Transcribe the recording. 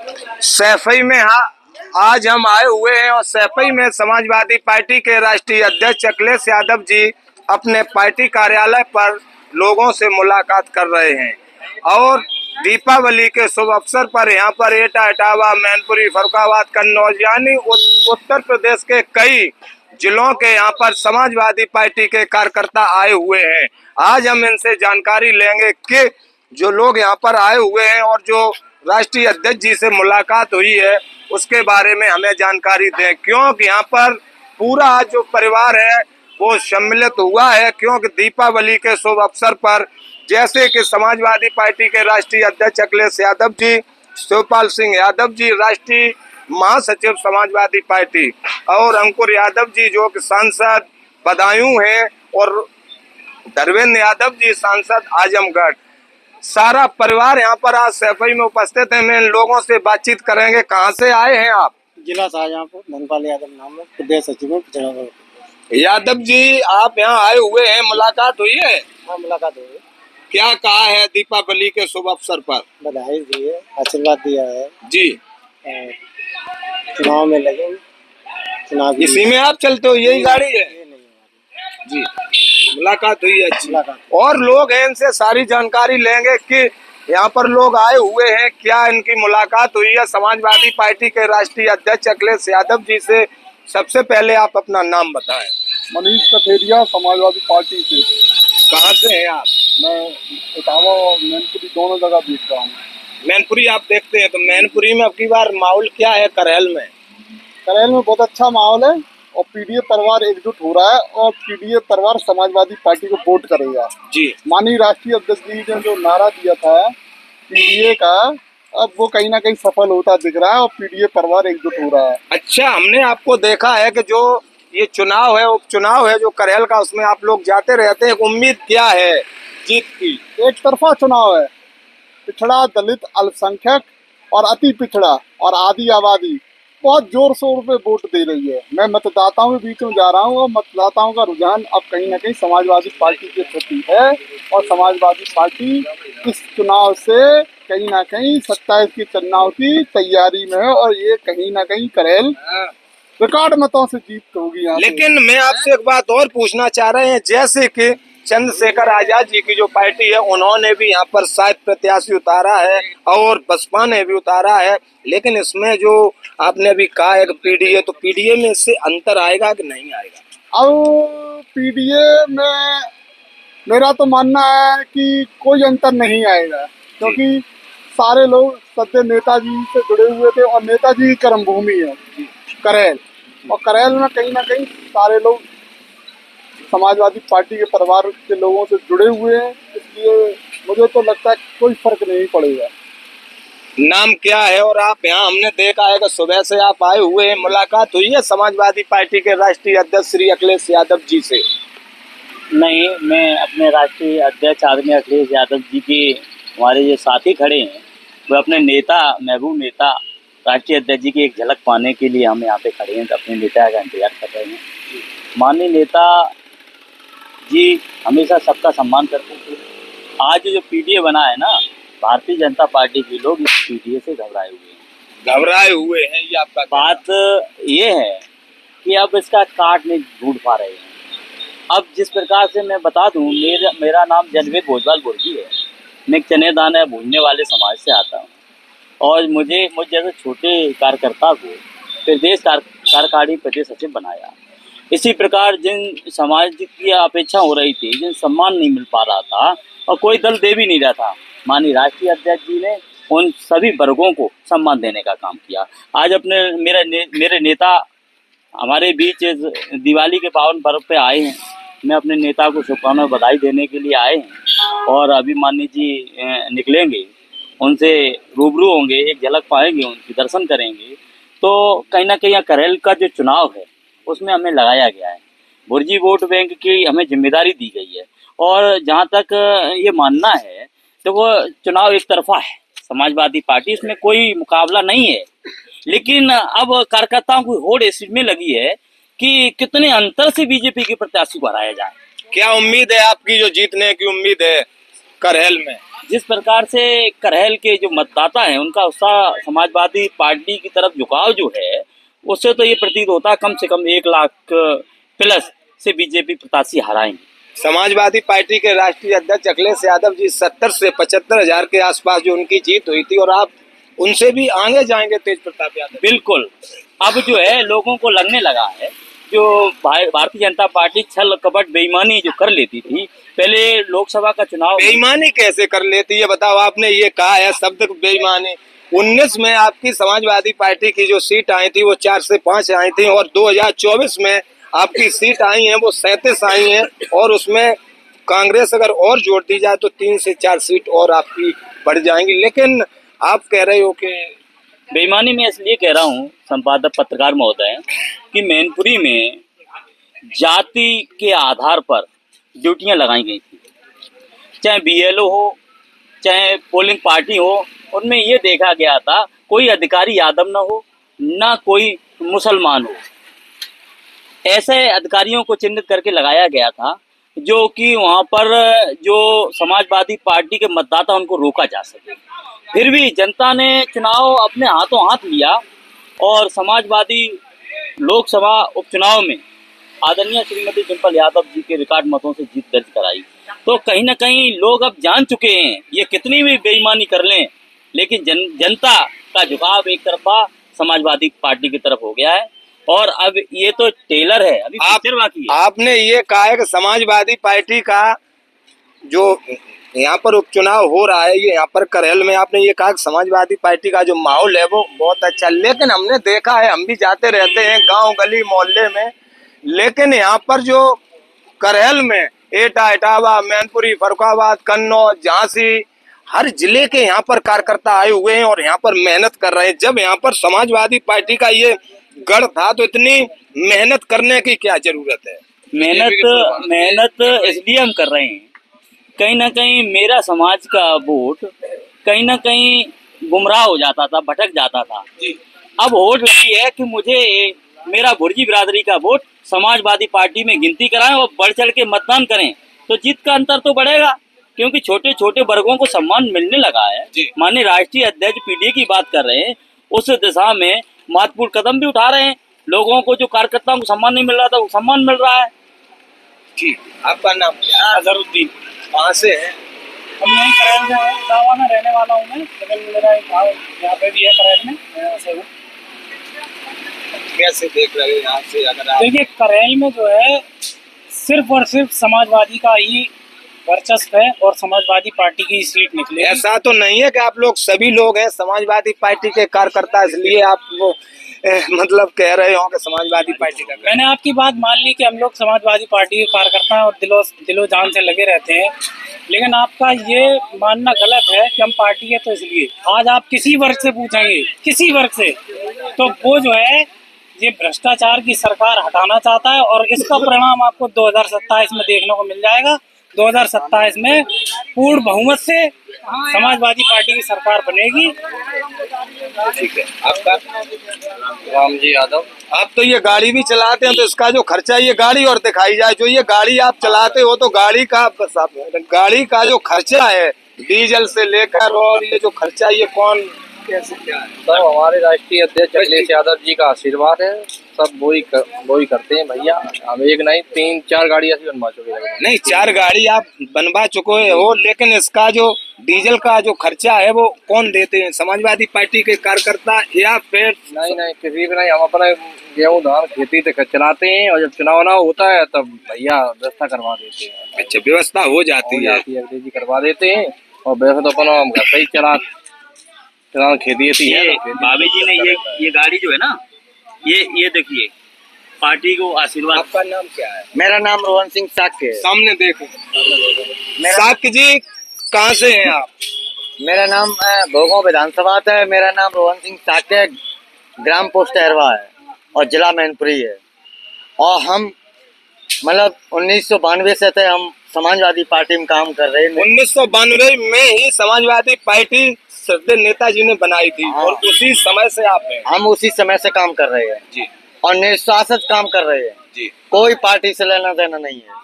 सैफई में आज हम आए हुए हैं और सैफई में समाजवादी पार्टी के राष्ट्रीय अध्यक्ष अखिलेश यादव जी अपने पार्टी कार्यालय पर लोगों से मुलाकात कर रहे हैं और दीपावली के शुभ अवसर पर यहाँ पर एटा, इटावा, मैनपुरी, फर्रुखाबाद, कन्नौज यानी उत्तर प्रदेश के कई जिलों के यहाँ पर समाजवादी पार्टी के कार्यकर्ता आए हुए हैं। आज हम इनसे जानकारी लेंगे कि जो लोग यहाँ पर आए हुए हैं और जो राष्ट्रीय अध्यक्ष जी से मुलाकात हुई है उसके बारे में हमें जानकारी दें, क्योंकि यहाँ पर पूरा जो परिवार है वो सम्मिलित हुआ है। क्योंकि दीपावली के शुभ अवसर पर जैसे कि समाजवादी पार्टी के राष्ट्रीय अध्यक्ष अखिलेश यादव जी, शिवपाल सिंह यादव जी राष्ट्रीय महासचिव समाजवादी पार्टी और अंकुर यादव जी जो कि सांसद बदायूं हैं और धर्मेंद्र यादव जी सांसद आजमगढ़, सारा परिवार यहाँ पर आज सैफई में उपस्थित है। मैं इन लोगों से बातचीत करेंगे। कहाँ से आए हैं आप? जिला शाहजहांपुर, धनपाल यादव नाम है, प्रदेश सचिव हूँ। यादव जी आप यहाँ आए हुए हैं, मुलाकात हुई है? हाँ, मुलाकात हुई है। क्या कहा है दीपावली के शुभ अवसर पर? बधाई दी है, आशीर्वाद दिया है जी। चुनाव में लगे, चुनाव इसी में आप चलते हो, यही गाड़ी है? ये नहीं है जी, मुलाकात हुई है अच्छी। मुलाकात। और लोग हैं, इनसे सारी जानकारी लेंगे कि यहाँ पर लोग आए हुए हैं, क्या इनकी मुलाकात हुई है समाजवादी पार्टी के राष्ट्रीय अध्यक्ष अखिलेश यादव जी से। सबसे पहले आप अपना नाम बताएं। मनीष कथेरिया, समाजवादी पार्टी से। कहाँ से हैं आप? मैं इटावा और मैनपुरी दोनों जगह देख रहा हूँ। मैनपुरी आप देखते हैं, तो मैनपुरी में अब की बार माहौल क्या है? करेल में बहुत अच्छा माहौल है और पीडीए परिवार एकजुट हो रहा है और पीडीए परिवार समाजवादी पार्टी को वोट करेगा जी। माननीय राष्ट्रीय अध्यक्ष जी ने जो नारा दिया था पीडीए का, अब वो कहीं ना कहीं सफल होता दिख रहा है और पीडीए परिवार एकजुट हो रहा है। अच्छा, हमने आपको देखा है कि जो ये चुनाव है, उपचुनाव है जो करेल का, उसमें आप लोग जाते रहते हैं। उम्मीद क्या है जीत की? एक तरफा चुनाव है, पिछड़ा, दलित, अल्पसंख्यक और अति पिछड़ा और आदि आबादी बहुत जोर शोर पे वोट दे रही है। मैं मतदाताओं के बीच में जा रहा हूँ और मतदाताओं का रुझान अब कहीं ना कहीं समाजवादी पार्टी के प्रति है और समाजवादी पार्टी इस चुनाव से कहीं ना कहीं 27 की चुनाव की तैयारी में है और ये कहीं ना कहीं करेल रिकॉर्ड मतों से जीत होगी यहाँ। लेकिन मैं आपसे एक बात और पूछना चाह रहे हैं, जैसे कि चंद्रशेखर आजाद जी की जो पार्टी है उन्होंने भी यहाँ पर शायद प्रत्याशी उतारा है और बसपा ने भी उतारा है, लेकिन इसमें जो आपने अभी कहा है कि पीडीए, तो पीडीए में इससे अंतर आएगा कि नहीं आएगा? अब पीडीए में मेरा तो मानना है कि कोई अंतर नहीं आएगा, क्योंकि सारे लोग सद्य नेताजी से जुड़े हुए थे और नेताजी की कर्मभूमि है करेल, और करेल में कहीं ना कहीं सारे लोग समाजवादी पार्टी के परिवार के लोगों से जुड़े हुए हैं, इसलिए मुझे तो लगता है कोई फर्क नहीं पड़ेगा। नाम क्या है? और आप यहाँ, हमने देखा है कि सुबह से आप आए हुए हैं, मुलाकात हुई है समाजवादी पार्टी के राष्ट्रीय अध्यक्ष श्री अखिलेश यादव जी से? नहीं, मैं अपने राष्ट्रीय अध्यक्ष आदरणीय अखिलेश यादव जी के, हमारे जो साथी खड़े हैं वो अपने नेता, महबूब नेता राष्ट्रीय अध्यक्ष जी की एक झलक पाने के लिए हम यहाँ पे खड़े हैं, तो अपने नेता का इंतजार कर रहे हैं। माननीय नेता जी हमेशा सबका सम्मान करते थे। आज जो पीडीए बना है ना, भारतीय जनता पार्टी के लोग इस पीडीए से घबराए हुए हैं। ये आपका बात ये है कि अब इसका काट नहीं ढूंढ पा रहे हैं। अब जिस प्रकार से मैं बता दूं, मेरा नाम जनवेद भोजपाल बुर्जी है। मैं एक चने दाने भूनने वाले समाज से आता हूं और मुझ जैसे छोटे कार्यकर्ता को प्रदेश कार्यकारिणी प्रदेश सचिव बनाया। इसी प्रकार जिन समाज की अपेक्षा हो रही थी, जिन सम्मान नहीं मिल पा रहा था और कोई दल दे भी नहीं रहा था, माननीय राष्ट्रीय अध्यक्ष जी ने उन सभी वर्गों को सम्मान देने का काम किया। आज अपने मेरे नेता हमारे बीच दिवाली के पावन पर्व पे आए हैं। मैं अपने नेता को शुभकामनाएं बधाई देने के लिए आए हैं और अभी माननीय जी निकलेंगे, उनसे रूबरू होंगे, एक झलक पाएंगे, उनकी दर्शन करेंगे। तो कहीं ना कहीं करेल का जो चुनाव है उसमें हमें लगाया गया है, बुर्जी वोट बैंक की हमें जिम्मेदारी दी गई है। और जहाँ तक ये मानना है तो वो चुनाव एक तरफा है, समाजवादी पार्टी, इसमें कोई मुकाबला नहीं है। लेकिन अब कार्यकर्ताओं की होड़ इसमें लगी है कि कितने अंतर से बीजेपी के प्रत्याशी को हराया जाए। क्या उम्मीद है आपकी, जो जीतने की उम्मीद है करेल में? जिस प्रकार से करहल के जो मतदाता हैं उनका उत्साह समाजवादी पार्टी की तरफ झुकाव जो है, उससे तो ये प्रतीत होता है कम से कम 1 लाख प्लस से बीजेपी प्रत्याशी हराएंगे। समाजवादी पार्टी के राष्ट्रीय अध्यक्ष अखिलेश यादव जी 70 से 75 हजार के आसपास जो उनकी जीत हुई थी, और आप उनसे भी आगे जाएंगे तेज प्रताप यादव। बिल्कुल, अब जो है लोगों को लगने लगा है जो भारतीय जनता पार्टी छल कपट बेईमानी जो कर लेती थी पहले लोकसभा का चुनाव। बेईमानी कैसे कर लेती है बताओ? आपने ये कहा है शब्द बेईमानी। 19 में आपकी समाजवादी पार्टी की जो सीट आई थी वो 4 से 5 आई थी, और 2024 में आपकी सीट आई है वो 37 आई है, और उसमें कांग्रेस अगर और जोड़ दी जाए तो 3 से 4 सीट और आपकी बढ़ जाएंगी। लेकिन आप कह रहे हो कि बेईमानी में इसलिए कह रहा हूँ संपादक पत्रकार महोदय कि मैनपुरी में जाति के आधार पर ड्यूटियां लगाई गई थी, चाहे बीएलओ हो चाहे पोलिंग पार्टी हो, उनमें ये देखा गया था कोई अधिकारी यादव ना हो ना कोई मुसलमान हो, ऐसे अधिकारियों को चिन्हित करके लगाया गया था जो कि वहाँ पर जो समाजवादी पार्टी के मतदाता उनको रोका जा सके। फिर भी जनता ने चुनाव अपने हाथों हाथ लिया और समाजवादी लोकसभा उपचुनाव में आदरणीय श्रीमती डिम्पल यादव जी के रिकॉर्ड मतों से जीत दर्ज कराई। तो कहीं ना कहीं लोग अब जान चुके हैं ये कितनी भी बेईमानी कर लें, लेकिन जनता का झुकाव एक तरफा समाजवादी पार्टी की तरफ हो गया है, और अब ये तो टेलर है, अभी पिक्चर बाकी है। आपने ये कहा है कि समाजवादी पार्टी का जो यहाँ पर उपचुनाव हो रहा है, ये यहाँ पर करहल में आपने ये कहा कि समाजवादी पार्टी का जो माहौल है वो बहुत अच्छा, लेकिन हमने देखा है, हम भी जाते रहते हैं गांव गली मोहल्ले में, लेकिन यहाँ पर जो करहल में एटा, इटावा, मैनपुरी, फर्रुखाबाद, कन्नौज, झांसी, हर जिले के यहाँ पर कार्यकर्ता आए हुए हैं और यहाँ पर मेहनत कर रहे हैं। जब यहाँ पर समाजवादी पार्टी का ये गढ़ था तो इतनी मेहनत करने की क्या जरूरत है? मेहनत इसलिए हम कर रहे हैं, कहीं ना कहीं मेरा समाज का वोट कहीं ना कहीं गुमराह हो जाता था, भटक जाता था। अब वोट लगी है कि मुझे मेरा भुर्जी बिरादरी का वोट समाजवादी पार्टी में गिनती कराएं और बढ़ चढ़ के मतदान करें, तो जीत का अंतर तो बढ़ेगा, क्योंकि छोटे छोटे वर्गों को सम्मान मिलने लगा है। माननीय राष्ट्रीय अध्यक्ष पीडीए की बात कर रहे हैं, उस दिशा में महत्वपूर्ण कदम भी उठा रहे हैं। लोगों को जो कार्यकर्ताओं को सम्मान नहीं मिल रहा था वो सम्मान मिल रहा है। जी, आपका नाम क्या है? अजहरुद्दीन। कहाँ से है? हम यहीं करैल से हैं, गाँव में रहने वाला हूँ मैं, लेकिन मेरा एक गाँव यहाँ पे भी है करैल में, मैं यहाँ से हूँ। कैसे देख रहे हो यहाँ से? अगर आप देखिए करैल में जो है सिर्फ और सिर्फ समाजवादी का ही वर्चस्व है और समाजवादी पार्टी की सीट निकली। ऐसा तो नहीं है कि आप लोग सभी लोग हैं समाजवादी पार्टी के कार्यकर्ता, इसलिए आप वो मतलब कह रहे हो कि समाजवादी पार्टी का? मैंने आपकी बात मान ली कि हम लोग समाजवादी पार्टी के कार्यकर्ता हैं और दिलो जान से लगे रहते हैं, लेकिन आपका ये मानना गलत है कि हम पार्टी है तो इसलिए। आज आप किसी वर्ग से पूछेंगे, किसी वर्ग से, तो वो जो है ये भ्रष्टाचार की सरकार हटाना चाहता है, और इसका परिणाम आपको 2027 में देखने को मिल जाएगा। 2027 में पूर्ण बहुमत से समाजवादी पार्टी की सरकार बनेगी। ठीक है, आपका? राम जी यादव। आप तो ये गाड़ी भी चलाते हैं, तो इसका जो खर्चा, ये गाड़ी और दिखाई जाए, जो ये गाड़ी आप चलाते हो तो गाड़ी का जो खर्चा है डीजल से लेकर, और ये जो खर्चा ये कौन कैसे क्या है? सब हमारे राष्ट्रीय अध्यक्ष अखिलेश यादव जी का आशीर्वाद है, सब वही करते हैं भैया। हम एक नहीं 3-4 गाड़ी ऐसी बनवा चुके हैं। नहीं, 4 गाड़ी आप बनवा चुके हो, लेकिन इसका जो डीजल का जो खर्चा है वो कौन देते हैं? समाजवादी पार्टी के कार्यकर्ता या फिर? नहीं किसी भी नहीं, हम अपना गेहूँ धान खेती से चलाते हैं, और जब चुनाव ना होता है तब भैया व्यवस्था करवा देते हैं। अच्छा, व्यवस्था हो जाती है? अखिलेश जी करवा देते हैं, और वैसे तो अपना हम घर से ही चला खेती है। भाभी जी ने ये गाड़ी जो है ना, ये देखिए पार्टी को आशीर्वाद। आपका नाम क्या है? मेरा नाम रोहन सिंह साक्य है। सामने देखो। साक्य जी, कहाँ से हैं आप? मेरा नाम भोगांव विधानसभा है। मेरा नाम रोहन सिंह साक्य, ग्राम पोस्ट अहरवा है और जिला मैनपुरी है। और हम मतलब 1992 से थे हम समाजवादी पार्टी में काम कर रहे हैं। 1992 में ही समाजवादी पार्टी श्रद्धेय नेताजी ने बनाई थी। हाँ। और उसी समय से आप हैं? हम उसी समय से काम कर रहे हैं जी। और निस्वार्थ काम कर रहे हैं जी। कोई पार्टी से लेना देना नहीं है।